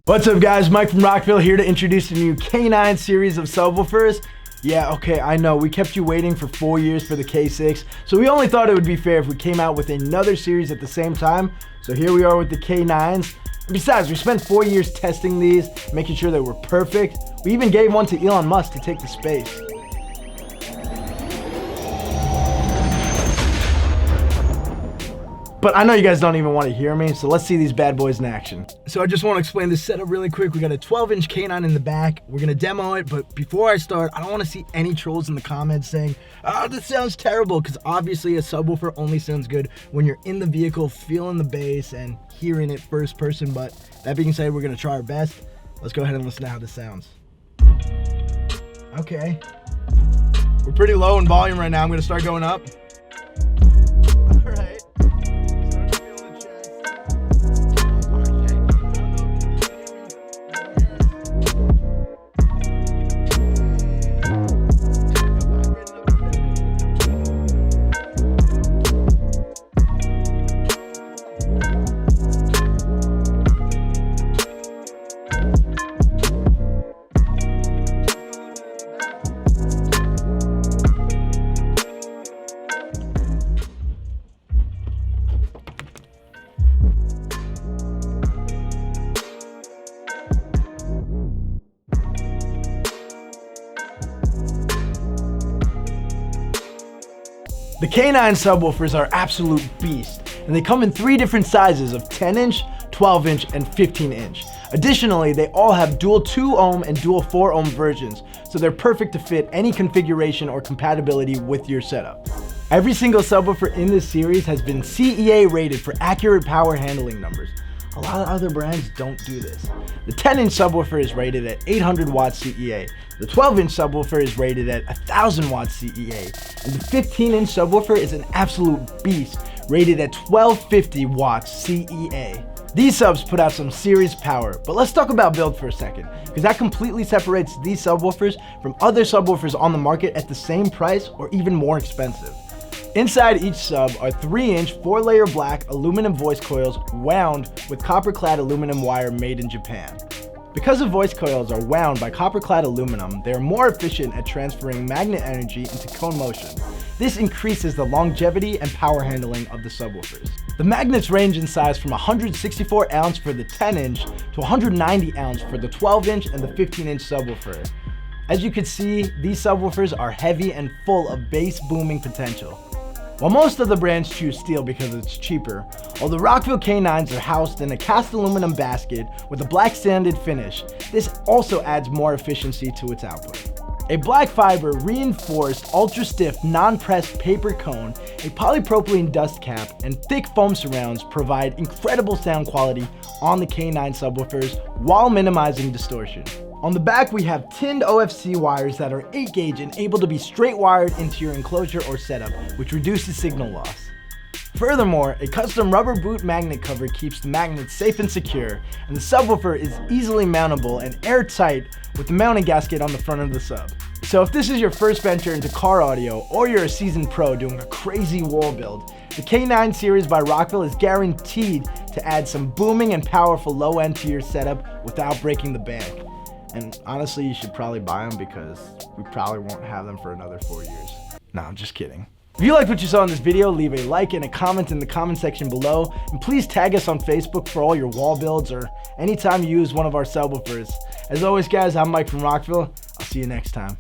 What's up guys, Mike from Rockville here to introduce the new K9 series of subwoofers. Yeah, okay, I know, we kept you waiting for 4 years for the K6, so we only thought it would be fair if we came out with another series at the same time. So here we are with the K9s. Besides, we spent 4 years testing these, making sure they were perfect. We even gave one to Elon Musk to take to space. But I know you guys don't even want to hear me, so let's see these bad boys in action. So I just want to explain this setup really quick. We got a 12-inch K9 in the back. We're going to demo it, but before I start, I don't want to see any trolls in the comments saying, "Oh, this sounds terrible," because obviously a subwoofer only sounds good when you're in the vehicle, feeling the bass and hearing it first person. But that being said, we're going to try our best. Let's go ahead and listen to how this sounds. Okay. We're pretty low in volume right now. I'm going to start going up. All right. The K9 subwoofers are absolute beasts, and they come in 3 different sizes of 10-inch, 12-inch, and 15-inch. Additionally, they all have dual 2 ohm and dual 4 ohm versions, so they're perfect to fit any configuration or compatibility with your setup. Every single subwoofer in this series has been CEA rated for accurate power handling numbers. A lot of other brands don't do this. The 10-inch subwoofer is rated at 800 watts CEA. The 12-inch subwoofer is rated at 1000 watts CEA. And the 15-inch subwoofer is an absolute beast, rated at 1250 watts CEA. These subs put out some serious power, but let's talk about build for a second, because that completely separates these subwoofers from other subwoofers on the market at the same price or even more expensive. Inside each sub are 3-inch 4-layer black aluminum voice coils wound with copper-clad aluminum wire made in Japan. Because the voice coils are wound by copper-clad aluminum, they are more efficient at transferring magnet energy into cone motion. This increases the longevity and power handling of the subwoofers. The magnets range in size from 164 ounce for the 10-inch to 190 ounce for the 12-inch and the 15-inch subwoofer. As you can see, these subwoofers are heavy and full of bass booming potential. While most of the brands choose steel because it's cheaper, all the Rockville K9s are housed in a cast aluminum basket with a black sanded finish. This also adds more efficiency to its output. A black fiber reinforced ultra stiff non-pressed paper cone, a polypropylene dust cap, and thick foam surrounds provide incredible sound quality on the K9 subwoofers while minimizing distortion. On the back, we have tinned OFC wires that are 8 gauge and able to be straight wired into your enclosure or setup, which reduces signal loss. Furthermore, a custom rubber boot magnet cover keeps the magnets safe and secure, and the subwoofer is easily mountable and airtight with the mounting gasket on the front of the sub. So if this is your first venture into car audio, or you're a seasoned pro doing a crazy wall build, the K9 series by Rockville is guaranteed to add some booming and powerful low end to your setup without breaking the bank. And honestly, you should probably buy them because we probably won't have them for another 4 years. No, I'm just kidding. If you liked what you saw in this video, leave a like and a comment in the comment section below. And please tag us on Facebook for all your wall builds or anytime you use one of our subwoofers. As always guys, I'm Mike from Rockville. I'll see you next time.